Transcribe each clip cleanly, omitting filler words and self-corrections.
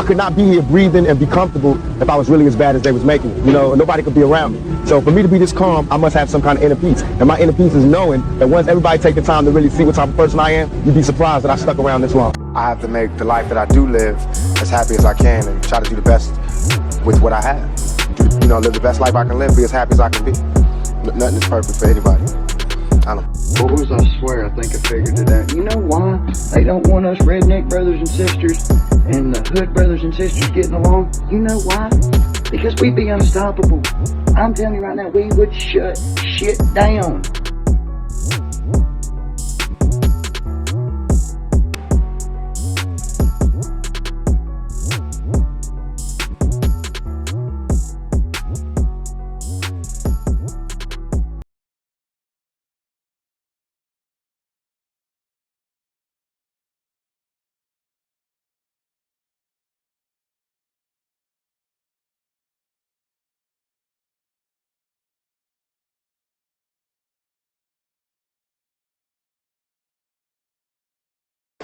could not be here breathing and be comfortable if I was really as bad as they was making it. You know, nobody could be around me. So for me to be this calm, I must have some kind of inner peace. And my inner peace is knowing that once everybody take the time to really see what type of person I am, you'd be surprised that I stuck around this long. I have to make the life that I do live as happy as I can and try to do the best with what I have. You know, live the best life I can live, be as happy as I can be. Nothing is perfect for anybody. I don't know. Boys, I swear, I think I figured it out. You know why they don't want us redneck brothers and sisters and the hood brothers and sisters getting along? You know why? Because we'd be unstoppable. I'm telling you right now, we would shut shit down.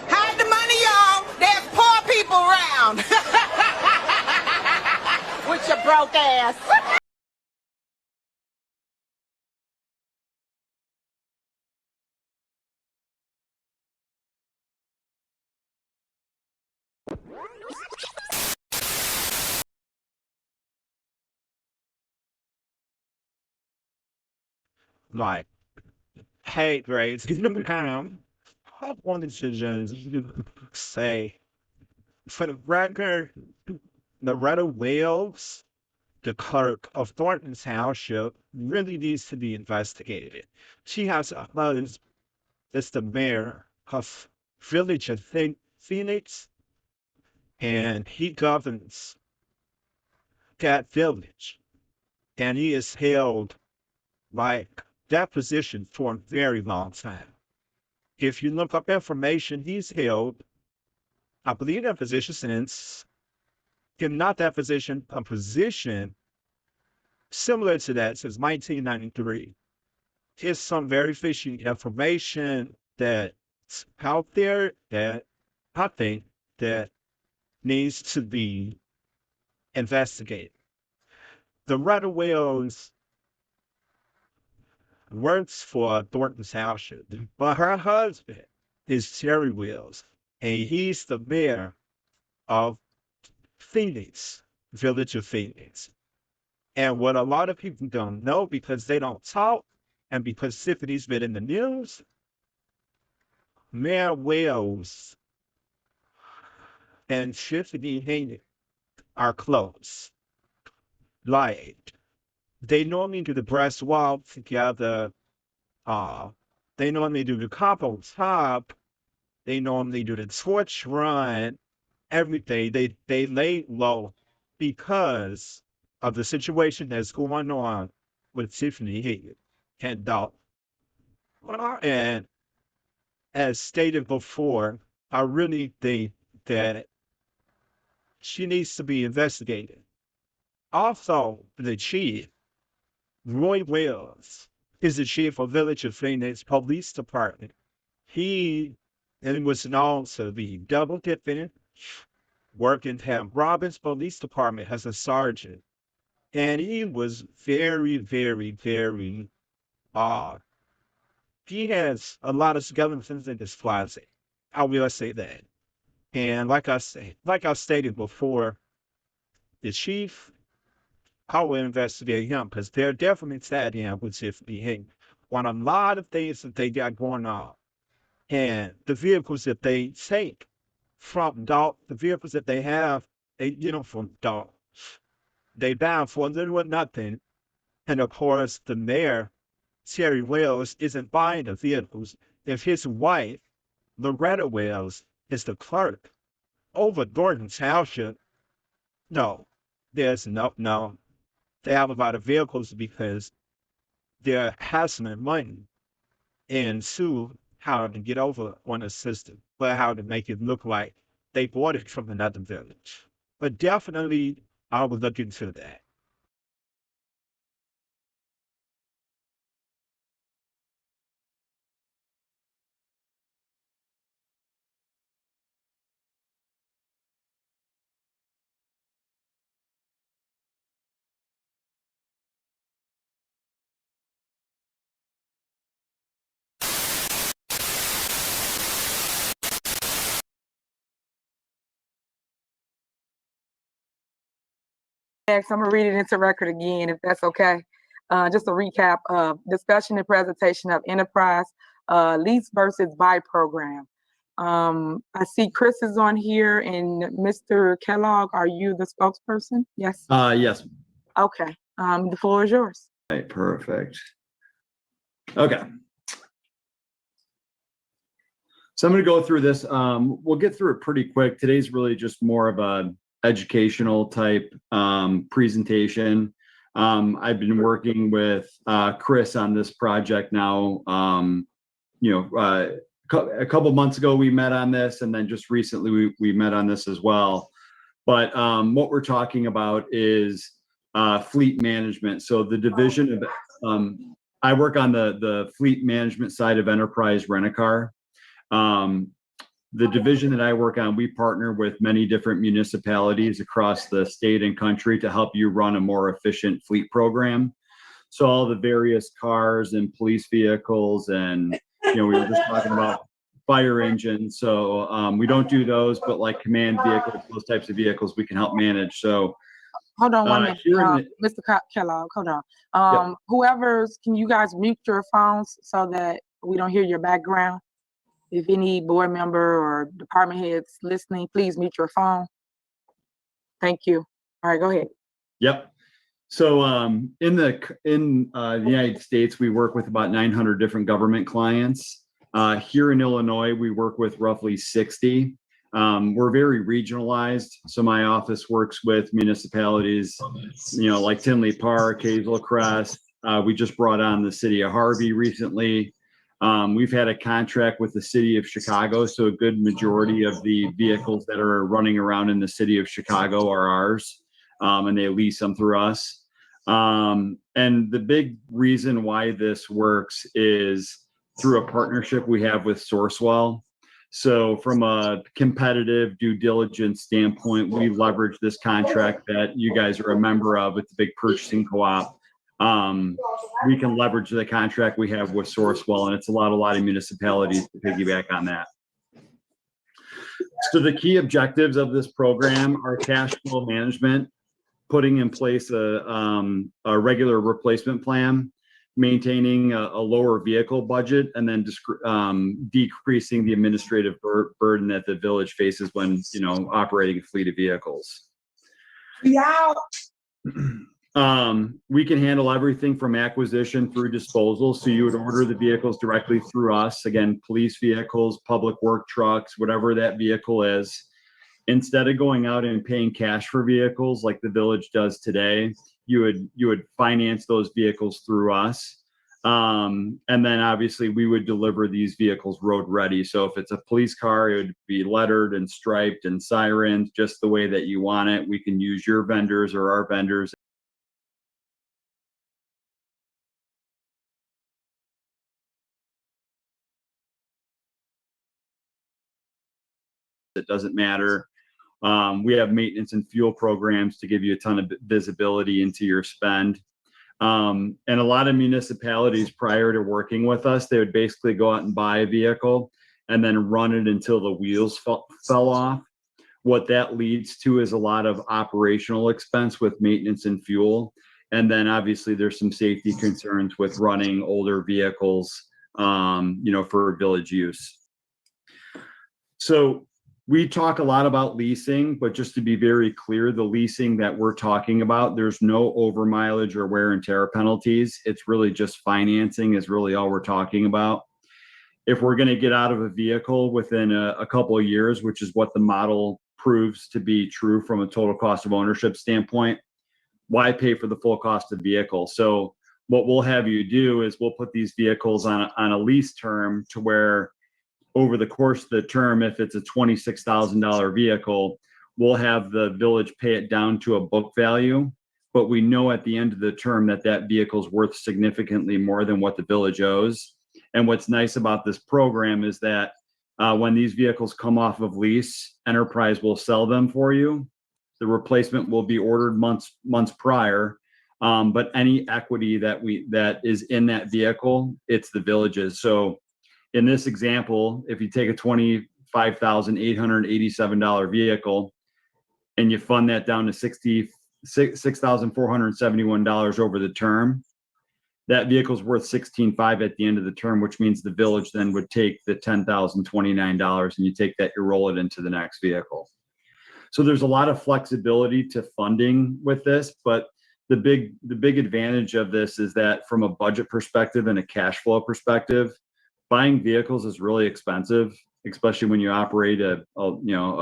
Hide the money, y'all. There's poor people around. With your broke ass. Like, hey, Grace, I wanted to just say, for the record, Loretta Wales, the clerk of Thornton Township, really needs to be investigated. She has a husband that's the mayor of Village of Phoenix, and he governs that village. And he has held like that position for a very long time. If you look up information, he's held, I believe, that position since, if not that position, a position similar to that since 1993. Here's some very fishy information that's out there that I think that needs to be investigated. The Red Whales works for Thornton Township, but her husband is Terry Wills, and he's the mayor of Phoenix, Village of Phoenix. And what a lot of people don't know because they don't talk, and because Tiffany's been in the news, Mayor Wells and Tiffany Henyard are close. Like, they normally do the breast walk together. They normally do the cop on top. They normally do the torch run. Everything. They lay low because of the situation that's going on with Tiffany Henyard and Dalton. And as stated before, I really think that she needs to be investigated. Also, the chief, Roy Wells, is the chief of Village of Phoenix Police Department. He was known to be double dipping, working at Robbins Police Department as a sergeant. And he was very, very, very, he has a lot of skeletons in his closet. How will I say that? And like I stated before, the chief, I will investigate him because they're definitely sad him with Tiffany Henyard on a lot of things that they got going on. And the vehicles that they take from Dalton, the vehicles that they have, from Dalton, they buy for little or nothing. And of course, the mayor, Terry Wells, isn't buying the vehicles. If his wife, Loretta Wells, is the clerk over Thornton Township, no, there's no. They have a lot of vehicles because they're hassling money into how to get over on a system, but how to make it look like they bought it from another village. But definitely, I would look into that. I'm gonna read it into record again, if that's okay. Just a recap of discussion and presentation of enterprise lease versus buy program. I see Chris is on here, and Mr. Kellogg, are you the spokesperson? Yes. Yes. Okay. The floor is yours. Right, perfect. Okay. So I'm going to go through this. We'll get through it pretty quick. Today's really just more of a educational type presentation. I've been working with Chris on this project now. A couple months ago we met on this, and then just recently we met on this as well. But what we're talking about is fleet management. So the division of I work on the fleet management side of enterprise rent-a-car. The division that I work on, we partner with many different municipalities across the state and country to help you run a more efficient fleet program. So all the various cars and police vehicles, and we were just talking about fire engines. So we don't do those, but like command vehicles, those types of vehicles we can help manage. So hold on 1 minute, Mr. Kellogg, hold on. Yep. Whoever's, can you guys mute your phones so that we don't hear your background? If any board member or department heads listening, please mute your phone. Thank you. All right, go ahead. Yep. So in the United States, we work with about 900 different government clients. Here in Illinois, we work with roughly 60. We're very regionalized. So my office works with municipalities, like Tinley Park, Hazel Crest. We just brought on the city of Harvey recently. We've had a contract with the city of Chicago, so a good majority of the vehicles that are running around in the city of Chicago are ours, and they lease them through us. And the big reason why this works is through a partnership we have with Sourcewell. So from a competitive due diligence standpoint, we leverage this contract that you guys are a member of with the big purchasing co-op. We can leverage the contract we have with Sourcewell, and it's allowed a lot of municipalities to piggyback on that. So the key objectives of this program are cash flow management, putting in place a regular replacement plan, maintaining a lower vehicle budget, and then decreasing the administrative burden that the village faces when operating a fleet of vehicles. Yeah. We can handle everything from acquisition through disposal. So you would order the vehicles directly through us. Again, police vehicles, public work trucks, whatever that vehicle is. Instead of going out and paying cash for vehicles like the village does today, you would finance those vehicles through us. And then obviously we would deliver these vehicles road ready. So if it's a police car, it would be lettered and striped and sirened just the way that you want it. We can use your vendors or our vendors. It doesn't matter. We have maintenance and fuel programs to give you a ton of visibility into your spend. And a lot of municipalities prior to working with us, they would basically go out and buy a vehicle and then run it until the wheels fell off. What that leads to is a lot of operational expense with maintenance and fuel. And then obviously there's some safety concerns with running older vehicles, for village use. So we talk a lot about leasing, but just to be very clear, the leasing that we're talking about, there's no over mileage or wear and tear penalties. It's really just financing is really all we're talking about. If we're going to get out of a vehicle within a couple of years, which is what the model proves to be true from a total cost of ownership standpoint, why pay for the full cost of the vehicle? So what we'll have you do is we'll put these vehicles on a lease term to where over the course of the term, if it's a $26,000 vehicle, we'll have the village pay it down to a book value. But we know at the end of the term that that vehicle is worth significantly more than what the village owes. And what's nice about this program is that when these vehicles come off of lease, Enterprise will sell them for you. The replacement will be ordered months prior. But any equity that is in that vehicle, it's the village's. So in this example, if you take a $25,887 vehicle and you fund that down to $6,471 over the term. That vehicle's worth $16,500 at the end of the term, which means the village then would take the $10,029 and you take that, you roll it into the next vehicle. So there's a lot of flexibility to funding with this, but the big advantage of this is that from a budget perspective and a cash flow perspective, buying vehicles is really expensive, especially when you operate a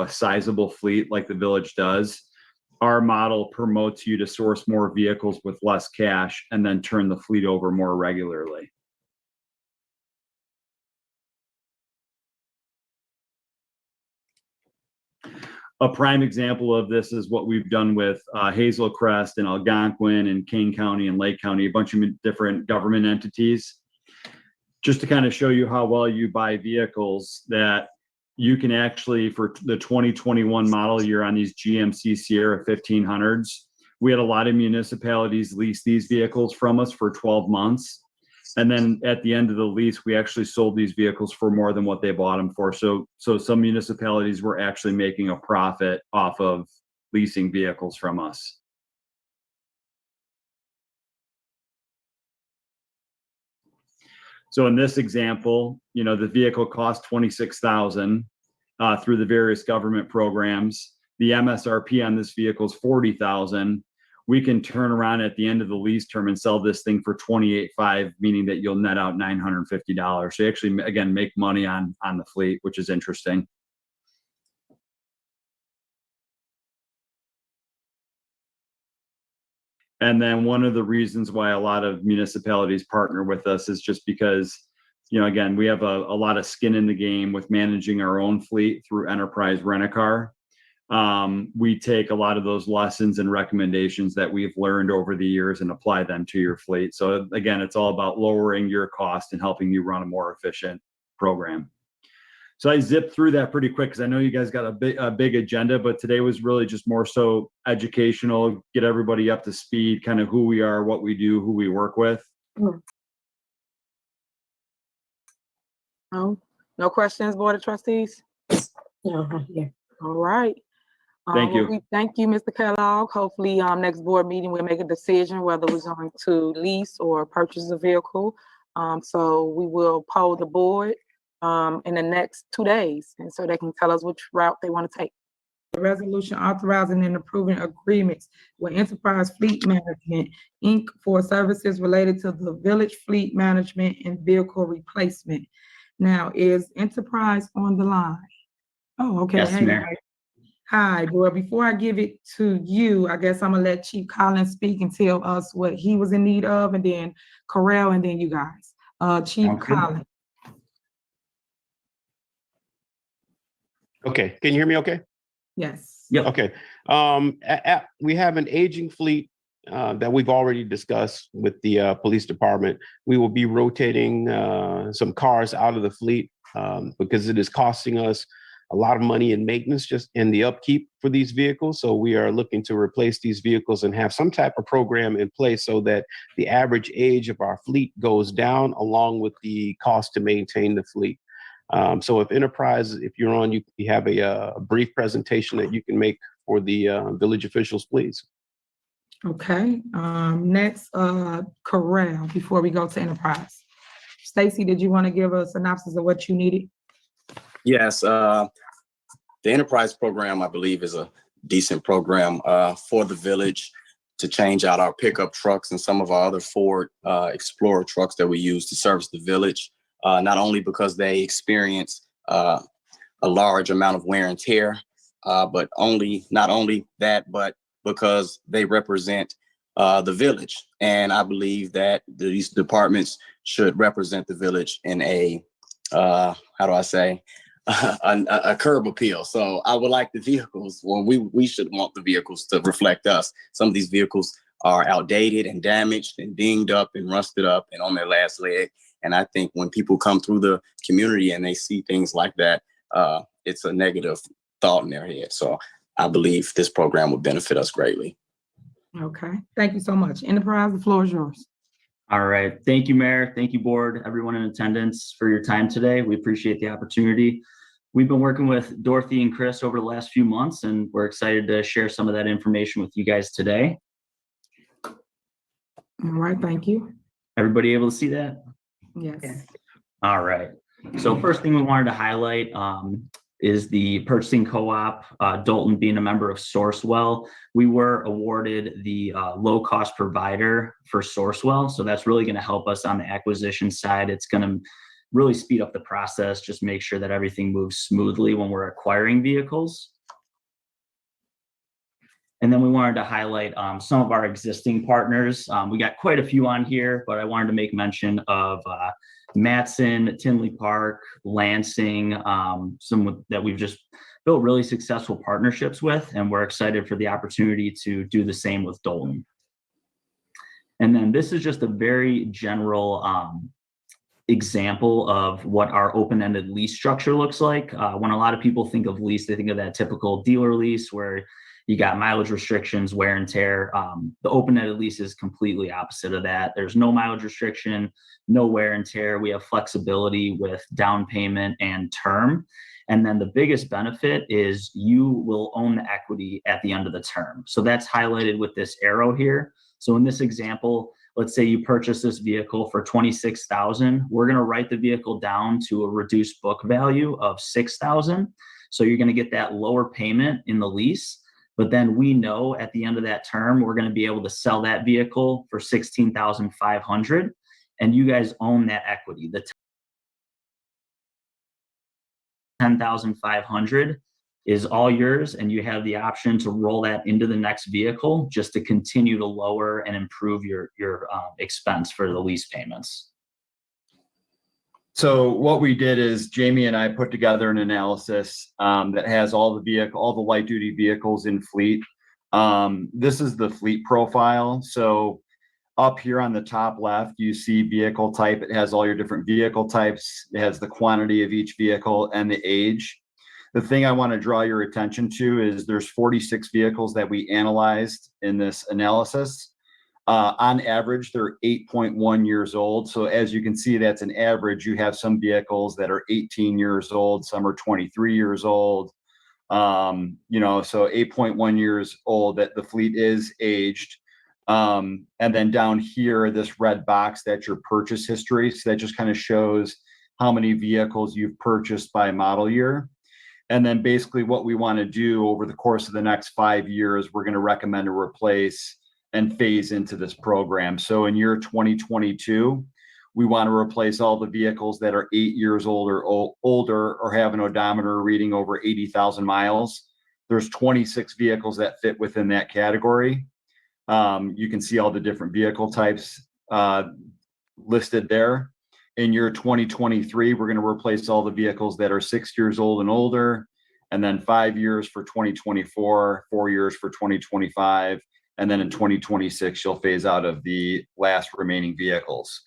sizable fleet like the village does. Our model promotes you to source more vehicles with less cash and then turn the fleet over more regularly. A prime example of this is what we've done with Hazel Crest and Algonquin and Kane County and Lake County, a bunch of different government entities. Just to kind of show you how well you buy vehicles, that you can actually, for the 2021 model year on these GMC Sierra 1500s, we had a lot of municipalities lease these vehicles from us for 12 months. And then at the end of the lease, we actually sold these vehicles for more than what they bought them for. So some municipalities were actually making a profit off of leasing vehicles from us. So in this example, the vehicle cost $26,000 through the various government programs. The MSRP on this vehicle is $40,000. We can turn around at the end of the lease term and sell this thing for $28,500, meaning that you'll net out $950. So you actually, again, make money on the fleet, which is interesting. And then one of the reasons why a lot of municipalities partner with us is just because, again, we have a lot of skin in the game with managing our own fleet through Enterprise Rent-A-Car. We take a lot of those lessons and recommendations that we've learned over the years and apply them to your fleet. So again, it's all about lowering your cost and helping you run a more efficient program. So I zipped through that pretty quick because I know you guys got a big agenda, but today was really just more so educational, get everybody up to speed, kind of who we are, what we do, who we work with. No questions, Board of Trustees? No, yeah. All right. Thank you. We thank you, Mr. Kellogg. Hopefully, next board meeting, we'll make a decision whether we're going to lease or purchase a vehicle. So we will poll the board in the next 2 days, and so they can tell us which route they want to take. The resolution authorizing and approving agreements with Enterprise Fleet Management, Inc. for services related to the village fleet management and vehicle replacement. Now, is Enterprise on the line? Oh, okay. Yes, hey, Mayor. Hi, well, before I give it to you, I guess I'm gonna let Chief Collins speak and tell us what he was in need of, and then Correll, and then you guys. Chief Collins. Okay, can you hear me okay? Yes. Yep. Okay. We have an aging fleet that we've already discussed with the police department. We will be rotating some cars out of the fleet because it is costing us a lot of money in maintenance just in the upkeep for these vehicles. So we are looking to replace these vehicles and have some type of program in place so that the average age of our fleet goes down along with the cost to maintain the fleet. So if Enterprise, if you're on, you have a brief presentation that you can make for the village officials, please. Okay, next, Correll, before we go to Enterprise. Stacy, did you want to give a synopsis of what you needed? Yes, the Enterprise program, I believe, is a decent program for the village to change out our pickup trucks and some of our other Ford Explorer trucks that we use to service the village, not only because they experience a large amount of wear and tear, but not only that, but because they represent the village. And I believe that these departments should represent the village in a, how do I say, a curb appeal. So I would like the vehicles, well, we should want the vehicles to reflect us. Some of these vehicles are outdated and damaged and dinged up and rusted up and on their last leg. And I think when people come through the community and they see things like that, it's a negative thought in their head. So I believe this program would benefit us greatly. Okay, thank you so much. Enterprise, the floor is yours. All right. Thank you, Mayor. Thank you, board, everyone in attendance for your time today. We appreciate the opportunity. We've been working with Dorothy and Chris over the last few months, and we're excited to share some of that information with you guys today. All right, thank you. Everybody able to see that? Yes. All right. So first thing we wanted to highlight is the purchasing co-op, Dalton being a member of Sourcewell. We were awarded the low-cost provider for Sourcewell, so that's really going to help us on the acquisition side. It's going to really speed up the process, just make sure that everything moves smoothly when we're acquiring vehicles. And then we wanted to highlight some of our existing partners. We got quite a few on here, but I wanted to make mention of Matson, Tinley Park, Lansing, some that we've just built really successful partnerships with, and we're excited for the opportunity to do the same with Dalton. And then this is just a very general example of what our open-ended lease structure looks like. When a lot of people think of lease, they think of that typical dealer lease where you got mileage restrictions, wear and tear. The open-ended lease is completely opposite of that. There's no mileage restriction, no wear and tear. We have flexibility with down payment and term. And then the biggest benefit is you will own the equity at the end of the term. So that's highlighted with this arrow here. So in this example, let's say you purchase this vehicle for $26,000. We're going to write the vehicle down to a reduced book value of $6,000. So you're going to get that lower payment in the lease. But then we know at the end of that term, we're going to be able to sell that vehicle for $16,500, and you guys own that equity. The $10,500 is all yours, and you have the option to roll that into the next vehicle just to continue to lower and improve your expense for the lease payments. So what we did is Jamie and I put together an analysis that has all the light duty vehicles in fleet. This is the fleet profile. So up here on the top left, you see vehicle type. It has all your different vehicle types. It has the quantity of each vehicle and the age. The thing I want to draw your attention to is there's 46 vehicles that we analyzed in this analysis. On average, they're 8.1 years old. So as you can see, that's an average. You have some vehicles that are 18 years old, some are 23 years old. So 8.1 years old, that the fleet is aged. And then down here, this red box, that's your purchase history. So that just kind of shows how many vehicles you've purchased by model year. And then basically what we want to do over the course of the next 5 years, we're going to recommend to replace and phase into this program. So in year 2022, we want to replace all the vehicles that are 8 years old or older or have an odometer reading over 80,000 miles. There's 26 vehicles that fit within that category. You can see all the different vehicle types listed there. In year 2023, we're going to replace all the vehicles that are 6 years old and older, and then 5 years for 2024, 4 years for 2025. And then in 2026, you'll phase out of the last remaining vehicles.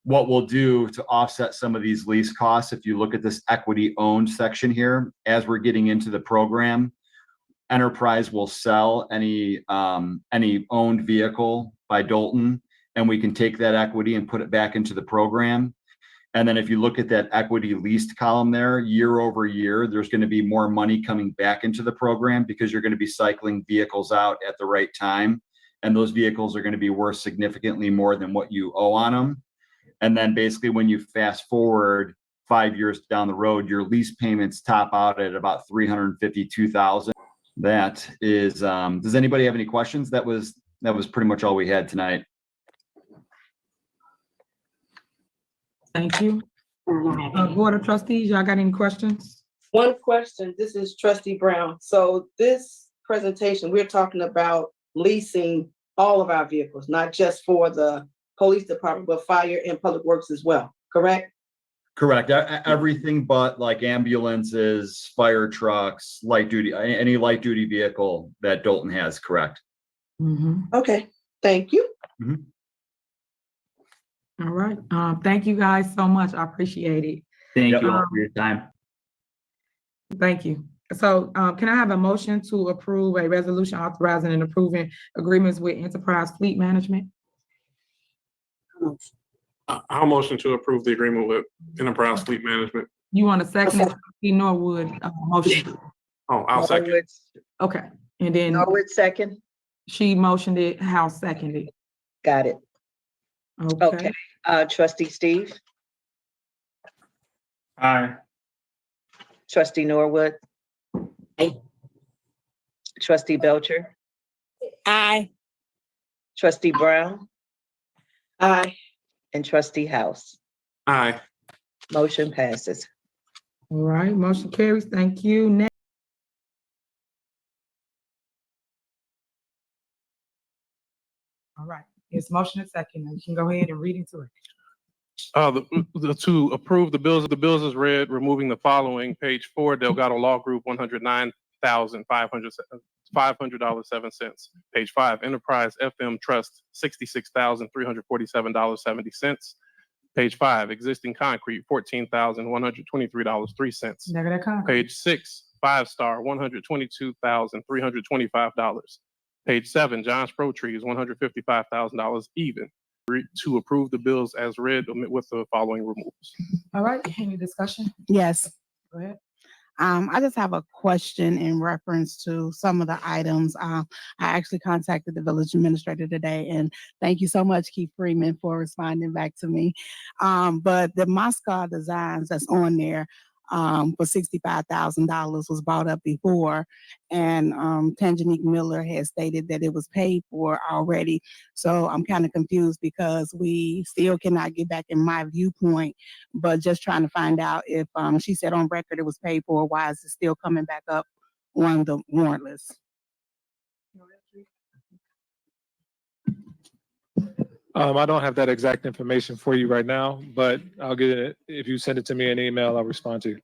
What we'll do to offset some of these lease costs, if you look at this equity owned section here, as we're getting into the program, Enterprise will sell any owned vehicle by Dalton, and we can take that equity and put it back into the program. And then if you look at that equity leased column there, year over year, there's going to be more money coming back into the program because you're going to be cycling vehicles out at the right time. And those vehicles are going to be worth significantly more than what you owe on them. And then basically when you fast forward 5 years down the road, your lease payments top out at about $352,000. That is, does anybody have any questions? That was pretty much all we had tonight. Thank you. Board of Trustees, y'all got any questions? One question, this is Trustee Brown. So this presentation, we're talking about leasing all of our vehicles, not just for the police department, but fire and public works as well, correct? Correct. Everything but like ambulances, fire trucks, light duty, any light duty vehicle that Dalton has, correct. Mm-hmm. Okay, thank you. Mm-hmm. All right. Thank you guys so much. I appreciate it. Thank you all for your time. Thank you. So can I have a motion to approve a resolution authorizing and approving agreements with Enterprise Fleet Management? I'll motion to approve the agreement with Enterprise Fleet Management. You want a second? Trustee Norwood motion. Oh, I'll second. Norwood, Okay, and then Norwood second. she motioned it, House seconded. Got it. Okay. Okay. Trustee Steve, Aye. trustee Norwood. Trustee Belcher, Aye. trustee Brown, Aye. and trustee House. Aye. Motion passes. All right, motion carries. Thank you. Next. All right, it's motion and second. You can go ahead and read into it. To approve the bills as read, removing the following: page 4, Delgado Law Group, $109,500.07. Page 5, Enterprise FM Trust, $66,347.70. Page 5, Existing Concrete, $14,123.03. Negative concrete. Page 6, Five Star, $122,325. Page 7, John's Pro Trees, $155,000 even. To approve the bills as read with the following removals. All right, any discussion? Yes. Go ahead. I just have a question in reference to some of the items. I actually contacted the village administrator today, and thank you so much, Keith Freeman, for responding back to me. But the Moscow designs that's on there for $65,000 was brought up before, and Tangenique Miller has stated that it was paid for already. So I'm kind of confused because we still cannot get back in my viewpoint, but just trying to find out if she said on record it was paid for, why is it still coming back up on the warrant list? I don't have that exact information for you right now, but I'll get it. If you send it to me in email, I'll respond to you.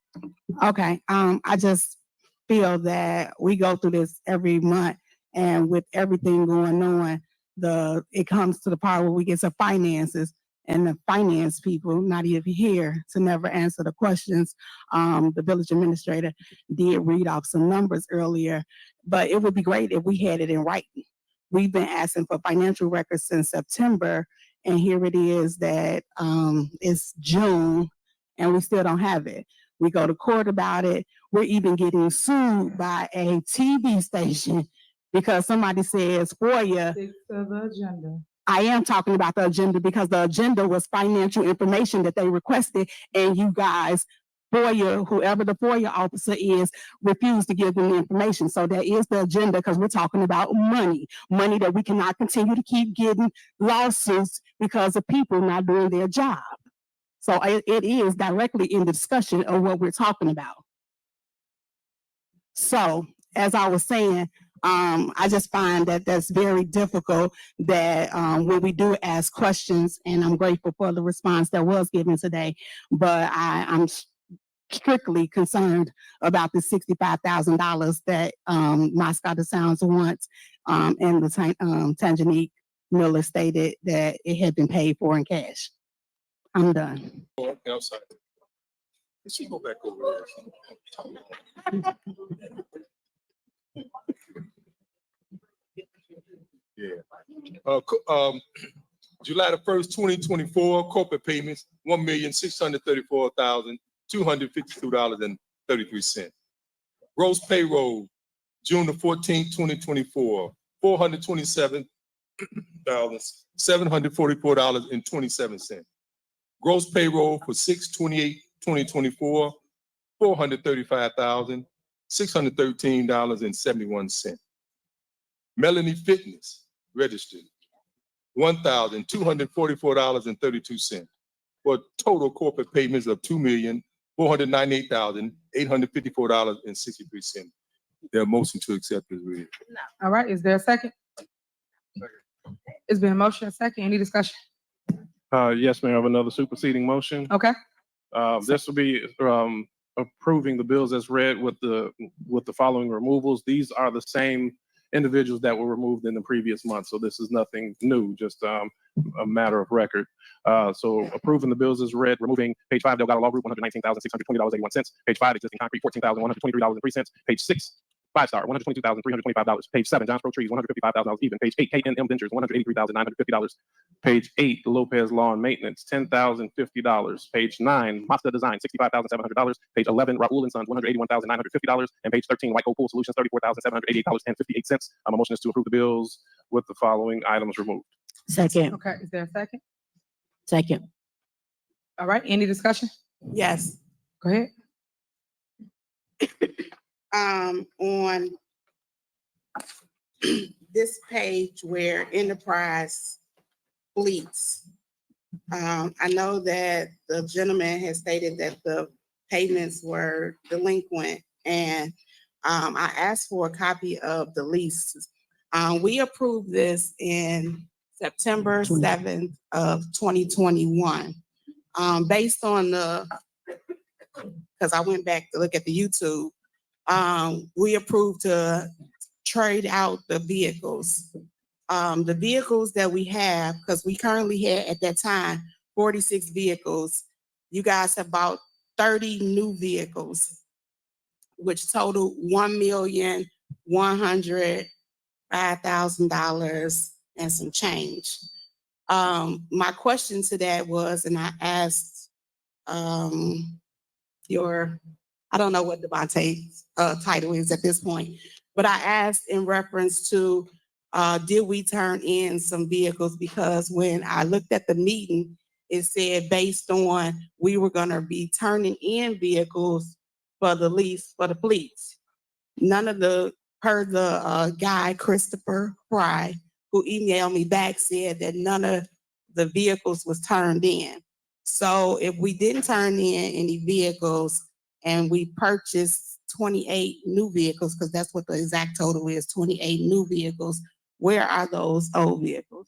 Okay. I just feel that we go through this every month, and with everything going on, it comes to the part where we get to finances, and the finance people not even here to never answer the questions. The village administrator did read off some numbers earlier, but it would be great if we had it in writing. We've been asking for financial records since September, and here it is that it's June, and we still don't have it. We go to court about it. We're even getting sued by a TV station because somebody says FOIA. Stick to the agenda. I am talking about the agenda because the agenda was financial information that they requested, and you guys, FOIA, whoever the FOIA officer is, refused to give them the information. So that is the agenda because we're talking about money that we cannot continue to keep getting lawsuits because of people not doing their job. So it is directly in the discussion of what we're talking about. So as I was saying, I just find that that's very difficult that when we do ask questions, and I'm grateful for the response that was given today, but I'm strictly concerned about the $65,000 that Moscow Sounds wants, and the Tangenique Miller stated that it had been paid for in cash. I'm done. I'm sorry. Did she go back over there? Yeah. July the 1st, 2024, corporate payments, $1,634,252.33. Gross payroll, June the 14th, 2024, $427,744.27. Gross payroll for 6/28/2024, $435,613.71. Melanie Fitness registered $1,244.32 for total corporate payments of $2,498,854.63. Their motion to accept is read. All right, is there a second? It's been a motion, a second. Any discussion? Yes, ma'am. I have another superseding motion. Okay. This will be approving the bills as read with the following removals. These are the same individuals that were removed in the previous month, so this is nothing new, just a matter of record. So approving the bills as read, removing page 5, Delgado Law Group, $119,620.81. Page 5, Existing Concrete, $14,123.03. Page 6, 5-star, $122,325. Page 7, Johns Pro Trees, $155,000 even. Page 8, KNM Ventures, $183,950. Page 8, Lopez Lawn Maintenance, $10,050. Page 9, Mazda Design, $65,700. Page 11, Raul and Sons, $181,950. And page 13, White Oak Pool Solutions, $34,788.58. My motion is to approve the bills with the following items removed. Second. Okay, is there a second? Second. All right, any discussion? Yes. Go ahead. On this page where enterprise fleets, I know that the gentleman has stated that the payments were delinquent, and I asked for a copy of the lease. We approved this in September 7th of 2021. Based on because I went back to look at the YouTube, we approved to trade out the vehicles. The vehicles that we have, because we currently had at that time 46 vehicles. You guys have bought 30 new vehicles, which total $1,105,000 and some change. My question to that was, and I asked I don't know what Devontae's title is at this point, but I asked in reference to, did we turn in some vehicles? Because when I looked at the meeting, it said based on we were gonna be turning in vehicles for the lease for the fleets. None of the, per the guy, Christopher Fry, who emailed me back, said that none of the vehicles was turned in. So if we didn't turn in any vehicles and we purchased 28 new vehicles, because that's what the exact total is, 28 new vehicles, where are those old vehicles?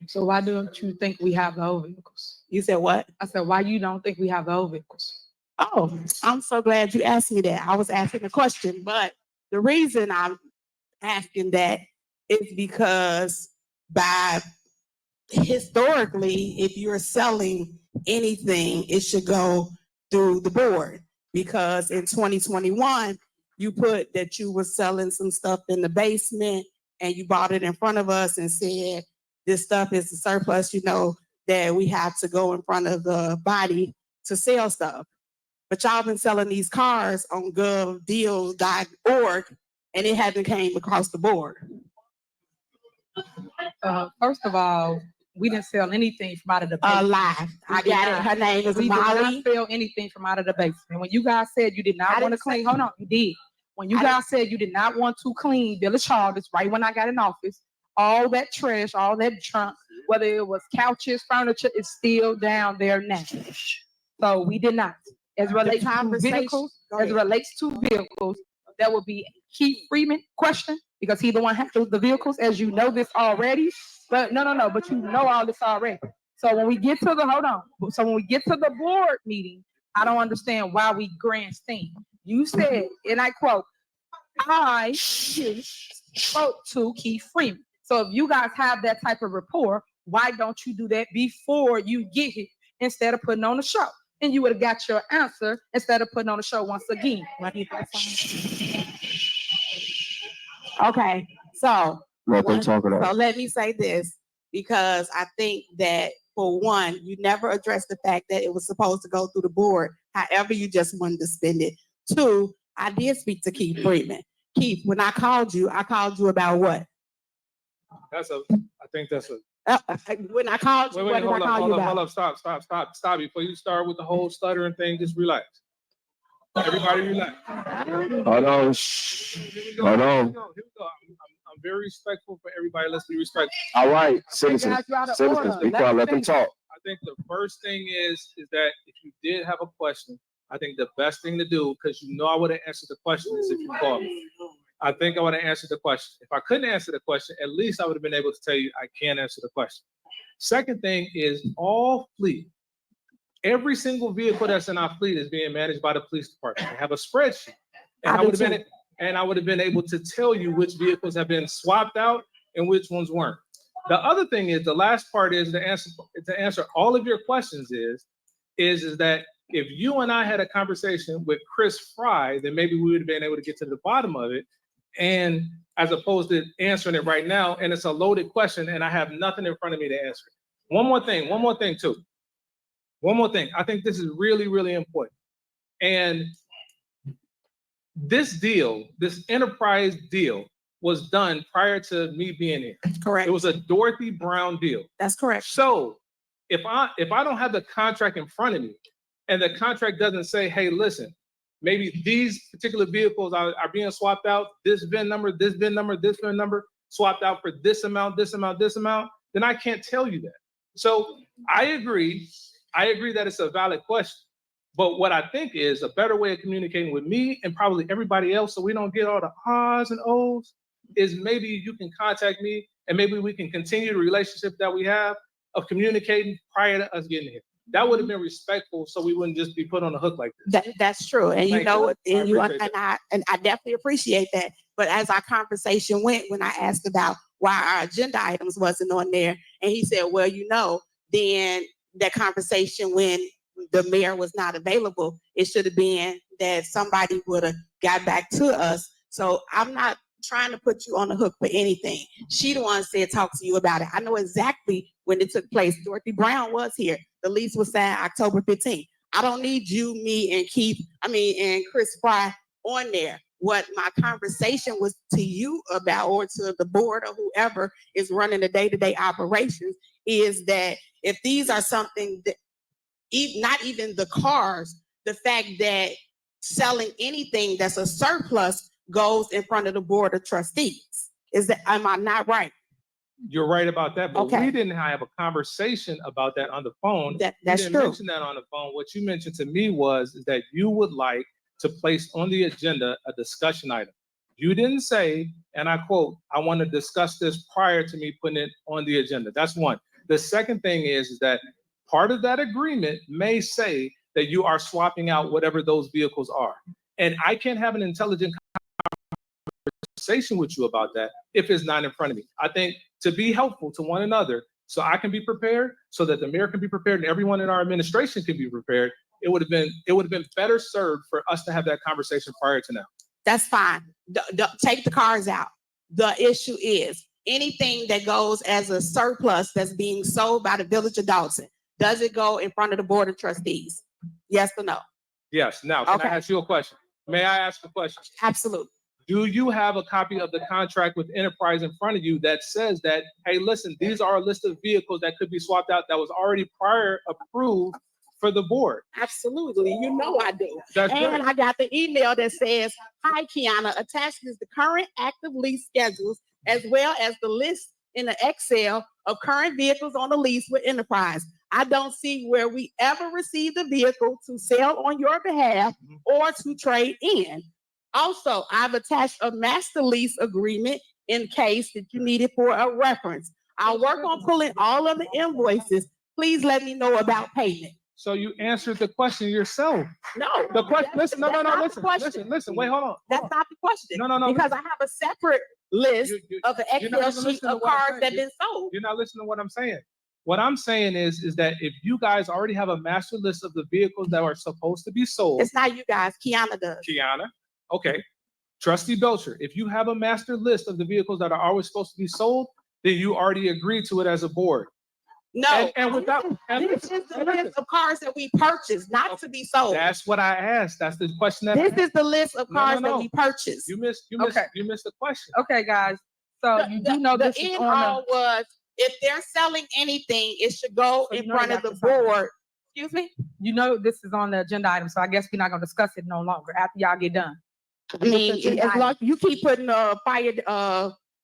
So why don't you think we have the old vehicles? You said what? I said, why you don't think we have the old vehicles? Oh, I'm so glad you asked me that. I was asking a question, but the reason I'm asking that is because historically, if you're selling anything, it should go through the board. Because in 2021, you put that you were selling some stuff in the basement and you bought it in front of us and said, this stuff is a surplus, you know, that we have to go in front of the body to sell stuff. But y'all been selling these cars on govdeals.org and it hasn't came across the board. First of all, we didn't sell anything from out of the basement. Lie. I got it. Her name is We Molly. did not sell anything from out of the basement. When you guys said you did not want to clean, hold on, you did. When you guys said you did not want to clean Village Hall, that's right when I got in office, all that trash, all that junk, whether it was couches, furniture, is still down there now. So we did not. As relates to vehicles, that would be Keith Freeman question, because he the one handles the vehicles, as you know this already. But no, but you know all this already. So when we get to the board meeting, I don't understand why we grandstand. You said, and I quote, I spoke to Keith Freeman. So if you guys have that type of rapport, why don't you do that before you get here instead of putting on a show? And you would have got your answer instead of putting on a show once again. Okay, so Let them talk it out. So let me say this, because I think that for one, you never addressed the fact that it was supposed to go through the board. However, you just wanted to spend it. Two, I did speak to Keith Freeman. Keith, when I called you about what? When I called you, what did I call you about? Hold up, stop. Before you start with the whole stuttering thing, just relax. Everybody relax. Hold on. Hold on. Here we go. I'm very respectful for everybody. Let's be respectful. All right, citizens, be quiet, let them talk. I think the first thing is that if you did have a question, I think the best thing to do, because you know I would have answered the question, is if you called me. I think I would have answered the question. If I couldn't answer the question, at least I would have been able to tell you I can't answer the question. Second thing is all fleet. Every single vehicle that's in our fleet is being managed by the police department. They have a spreadsheet. And I would have been able to tell you which vehicles have been swapped out and which ones weren't. The other thing is, the last part is to answer all of your questions is that If you and I had a conversation with Chris Fry, then maybe we would have been able to get to the bottom of it. And as opposed to answering it right now, and it's a loaded question and I have nothing in front of me to answer it. One more thing too. One more thing. I think this is really, really important. And this deal, this enterprise deal, was done prior to me being here. Correct. It was a Dorothy Brown deal. That's correct. So if I don't have the contract in front of me and the contract doesn't say, hey, listen, maybe these particular vehicles are being swapped out, this VIN number, this VIN number, this VIN number, swapped out for this amount, this amount, this amount, then I can't tell you that. So I agree that it's a valid question. But what I think is a better way of communicating with me and probably everybody else so we don't get all the ahs and ohs is maybe you can contact me and maybe we can continue the relationship that we have of communicating prior to us getting here. That would have been respectful so we wouldn't just be put on the hook like this. That's true. And you know, I I definitely appreciate that. But as our conversation went, when I asked about why our agenda items wasn't on there, and he said, well, you know, then that conversation when the mayor was not available, it should have been that somebody would have got back to us. So I'm not trying to put you on the hook for anything. She the one said, talk to you about it. I know exactly when it took place. Dorothy Brown was here. The lease was signed October 15th. I don't need you, me, and and Chris Fry on there. What my conversation was to you about, or to the board or whoever is running the day-to-day operations, is that if these are something that, not even the cars, the fact that selling anything that's a surplus goes in front of the board of trustees. Am I not right? You're right about that, but Okay. we didn't have a conversation about that on the phone. That's you didn't true. mention that on the phone. What you mentioned to me was that you would like to place on the agenda a discussion item. You didn't say, and I quote, I want to discuss this prior to me putting it on the agenda. That's one. The second thing is that part of that agreement may say that you are swapping out whatever those vehicles are. And I can't have an intelligent conversation with you about that if it's not in front of me. I think to be helpful to one another, so I can be prepared, so that the mayor can be prepared, and everyone in our administration can be prepared, it would have been better served for us to have that conversation prior to now. That's fine. Take the cars out. The issue is anything that goes as a surplus that's being sold by the Village of Dawson, does it go in front of the Board of Trustees? Yes or no? Yes. Now, can Okay. I ask you a question? May I ask a question? Absolutely. Do you have a copy of the contract with Enterprise in front of you that says that, hey, listen, these are a list of vehicles that could be swapped out that was already prior approved for the board? Absolutely. You know I do. That's And great. I got the email that says, hi, Kiana, attached is the current active lease schedules, as well as the list in the Excel of current vehicles on the lease with Enterprise. I don't see where we ever received a vehicle to sell on your behalf or to trade in. Also, I've attached a master lease agreement in case that you need it for a reference. I'll work on pulling all of the invoices. Please let me know about payment. So you answered the question yourself. No. The question, listen, no, that's not the listen, question. listen, wait, hold on. That's not the question. No, Because I have a separate list of an You're not Excel even sheet listening to of what I'm cars saying. that been sold. You're not listening to what I'm saying. What I'm saying is that if you guys already have a master list of the vehicles that are supposed to be sold. It's not you guys, Kiana does. Kiana, okay. Trustee Belcher, if you have a master list of the vehicles that are always supposed to be sold, then you already agreed to it as a board. No, And without, this is the list of cars that we purchased, not to be sold. That's what I asked. That's the question that. This is the list of No, cars no, that no. we purchased. You missed the question. Okay, guys. So you do know this The is end on all was, if they're selling anything, it should go So you in know front you of have the to sign it. board. Excuse me? You know this is on the agenda item, so I guess we're not gonna discuss it no longer after y'all get done. I mean, as long you keep putting fire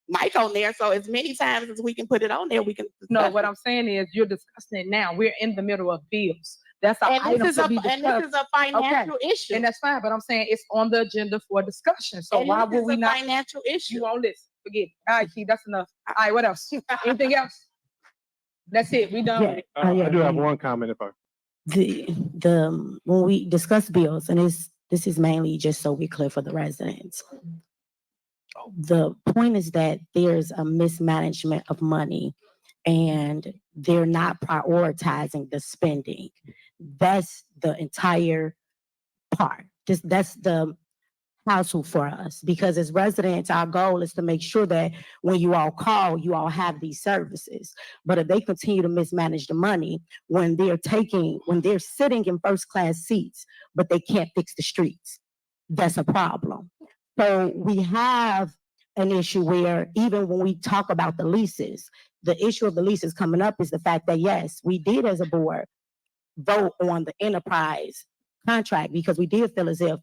mic on there, so as many times as we can put it on there, we can. No, what I'm saying is you're discussing it now. We're in the middle of bills. That's an And item this is to a be discussed. financial issue. And that's fine, but I'm saying it's on the agenda for discussion. So And why this would is we a not? financial issue. You won't listen. Forget it. All right, Keith, that's enough. All right, what else? Anything else? That's it. We done. I do have one comment if I. When we discuss bills, and this is mainly just so we're clear for the residents. The point is that there's a mismanagement of money and they're not prioritizing the spending. That's the entire part. Just that's the hassle for us, because as residents, our goal is to make sure that when you all call, you all have these services. But if they continue to mismanage the money when they're sitting in first class seats, but they can't fix the streets, that's a problem. So we have an issue where even when we talk about the leases, the issue of the leases coming up is the fact that, yes, we did as a board vote on the enterprise contract because we did feel as if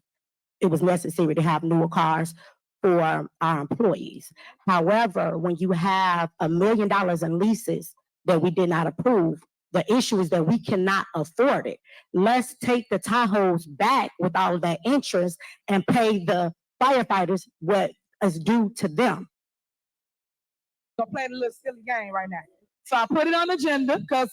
it was necessary to have newer cars for our employees. However, when you have $1 million in leases that we did not approve, the issue is that we cannot afford it. Let's take the Tahoes back with all of that interest and pay the firefighters what is due to them. So playing a little silly game right now. So I put it on the agenda because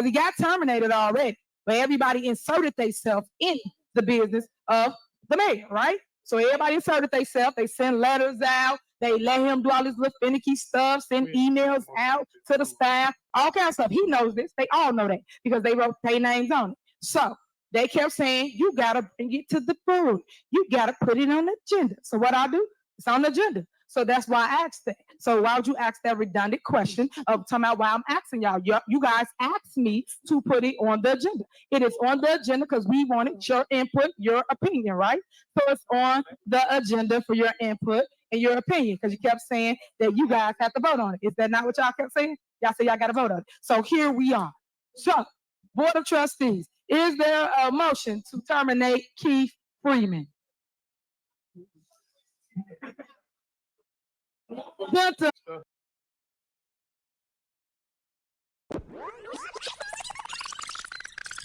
he got terminated already, but everybody inserted themselves in the business of the mayor, right? So everybody inserted themselves. They send letters out. They let him do all this little finicky stuff, send emails out to the staff, all kinds of stuff. He knows this. They all know that because they wrote their names on it. So they kept saying, you got to bring it to the board. You got to put it on the agenda. So what I do, it's on the agenda. So that's why I asked that. So why would you ask that redundant question of talking about why I'm asking y'all? You guys asked me to put it on the agenda. It is on the agenda because we wanted your input, your opinion, right? So it's on the agenda for your input and your opinion because you kept saying that you guys have to vote on it. Is that not what y'all kept saying? Y'all say y'all got to vote on it. So here we are. So, Board of Trustees, is there a motion to terminate Keith Freeman? Well,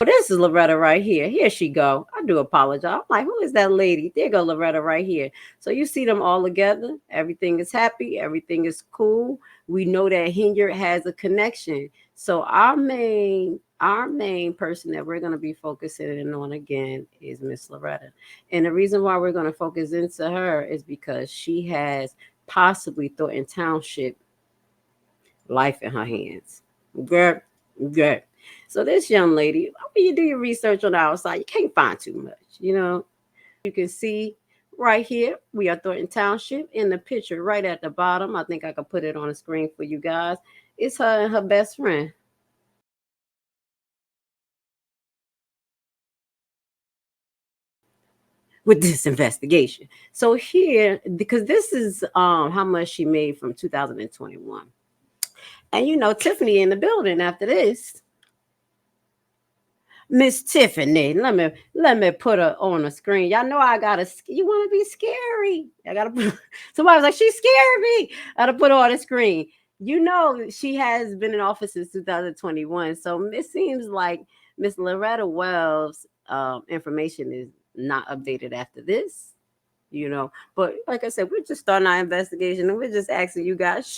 this is Loretta right here. Here she go. I do apologize. I'm like, who is that lady? There go Loretta right here. So you see them all together. Everything is happy. Everything is cool. We know that Henyard has a connection. So our main person that we're going to be focusing in on again is Miss Loretta. And the reason why we're going to focus into her is because she has possibly Thornton Township life in her hands. Good. So this young lady, when you do your research on the outside, you can't find too much, you know. You can see right here, we are Thornton Township. In the picture right at the bottom, I think I can put it on the screen for you guys. It's her and her best friend. With this investigation. So here, because this is how much she made from 2021. And you know, Tiffany in the building after this. Miss Tiffany, let me put her on the screen. Y'all know I gotta. You want to be scary? I gotta. Somebody was like, she scared me. I gotta put her on the screen. You know, she has been in office since 2021. So it seems like Miss Loretta Wells' information is not updated after this. You know, but like I said, we're just starting our investigation and we're just asking you guys,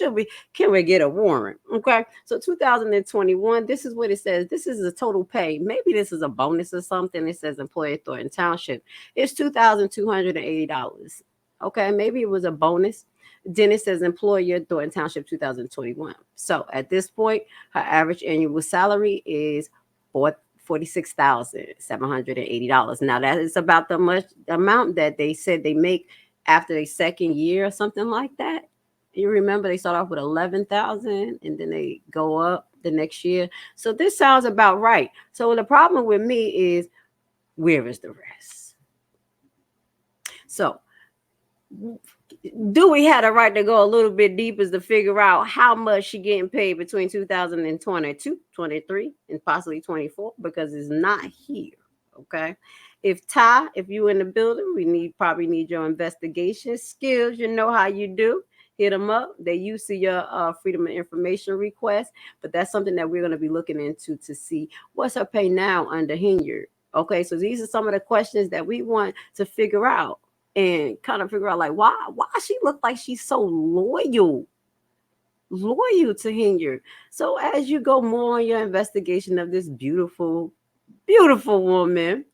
can we get a warrant? Okay. So 2021, this is what it says. This is the total pay. Maybe this is a bonus or something. It says employee Thornton Township. It's $2,280. Okay. Maybe it was a bonus. Then it says employer Thornton Township 2021. So at this point, her average annual salary is $46,780. Now that is about the much amount that they said they make after their second year or something like that. You remember they start off with 11,000 and then they go up the next year. So this sounds about right. So the problem with me is, where is the rest? So do we have a right to go a little bit deeper to figure out how much she getting paid between 2022, 23, and possibly 24? Because it's not here. Okay. If you in the building, we probably need your investigation skills. You know how you do. Hit them up. They used to your freedom of information request, but that's something that we're going to be looking into to see what's her pay now under Henyard. Okay. So these are some of the questions that we want to figure out. And kind of figure out like why she looked like she's so loyal to Henyard. So as you go more on your investigation of this beautiful woman,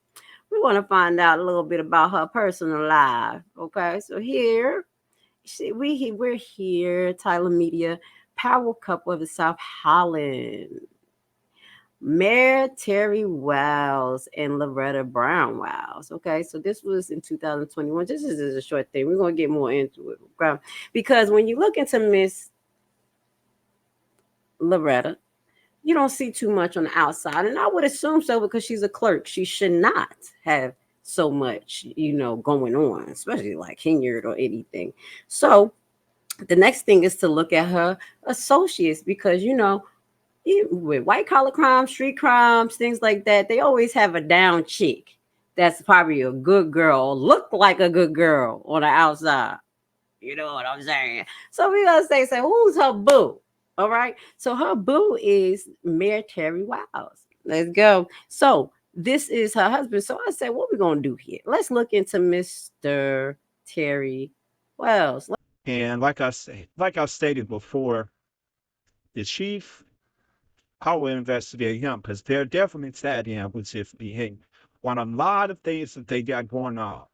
we want to find out a little bit about her personal life. Okay, so here we're here, Tyler Media, power couple of the South Holland. Mayor Terry Wiles and Loretta Brown Wiles. Okay, so this was in 2021. This is a short thing. We're going to get more into it. Okay? Because when you look into Miss Loretta, you don't see too much on the outside. And I would assume so because she's a clerk. She should not have so much, going on, especially like Henyard or anything. So the next thing is to look at her associates because, with white collar crimes, street crimes, things like that, they always have a down chick that's probably a good girl, look like a good girl on the outside. You know what I'm saying? So we're going to say, who's her boo? All right. So her boo is Mayor Terry Wiles. Let's go. So this is her husband. So I said, what we going to do here? Let's look into Mr. Terry Wiles. And like I stated before, the chief, I will investigate him because they're definitely sad him with his behavior on a lot of things that they got going on.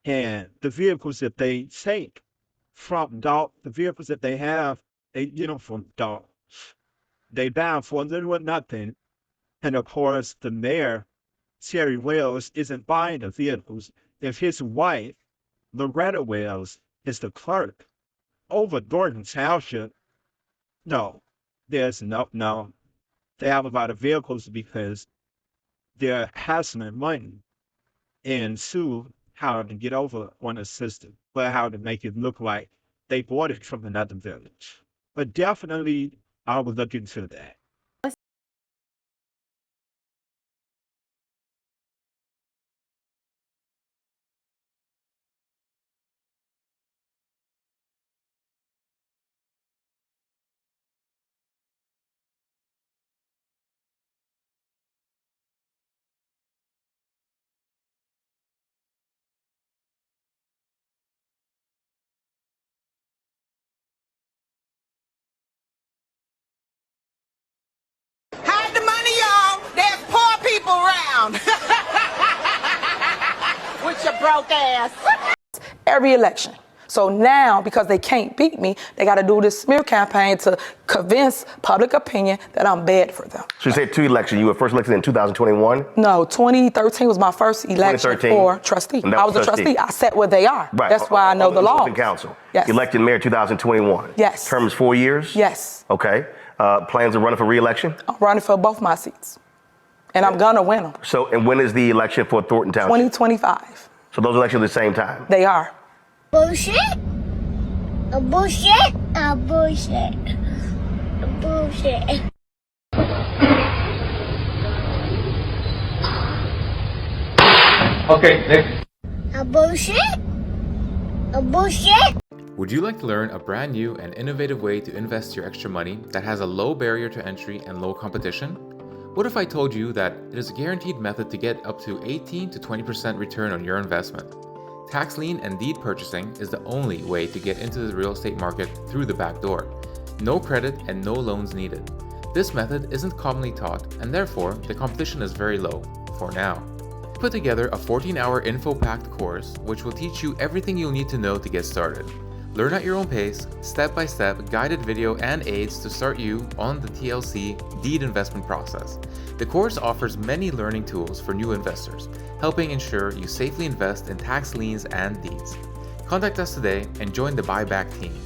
And the vehicles that they take from the vehicles that they have, from dog, they buy for little or nothing. And of course, the mayor, Terry Wiles, isn't buying the vehicles. If his wife, Loretta Wiles, is the clerk over Thornton Township, no. They have a lot of vehicles because they're hassling money and sue how to get over on a system, but how to make it look like they bought it from another village. But definitely, I will look into that. Hide the money, y'all. There's poor people around. With your broke ass. Every election. So now, because they can't beat me, they got to do this smear campaign to convince public opinion that I'm bad for them. So you said 2 elections. You were first elected in 2021? No, 2013 was my first election for trustee. I was a trustee. I sat where they are. Right. That's why I know the law. Council. Yes. Elected mayor 2021. Yes. Term is 4 years? Yes. Okay. Plans of running for re-election? I'm running for both my seats. And I'm going to win them. So, and when is the election for Thornton Township? 2025. So those elections at the same time? They are. Bullshit. A bullshit. A bullshit. A bullshit. Okay, next. A bullshit. A bullshit. Would you like to learn a brand new and innovative way to invest your extra money that has a low barrier to entry and low competition? What if I told you that it is a guaranteed method to get up to 18 to 20% return on your investment? Tax lien and deed purchasing is the only way to get into the real estate market through the back door. No credit and no loans needed. This method isn't commonly taught, and therefore the competition is very low, for now. Put together a 14-hour info-packed course which will teach you everything you'll need to know to get started. Learn at your own pace, step-by-step guided video and aids to start you on the TLC deed investment process. The course offers many learning tools for new investors, helping ensure you safely invest in tax liens and deeds. Contact us today and join the buyback team.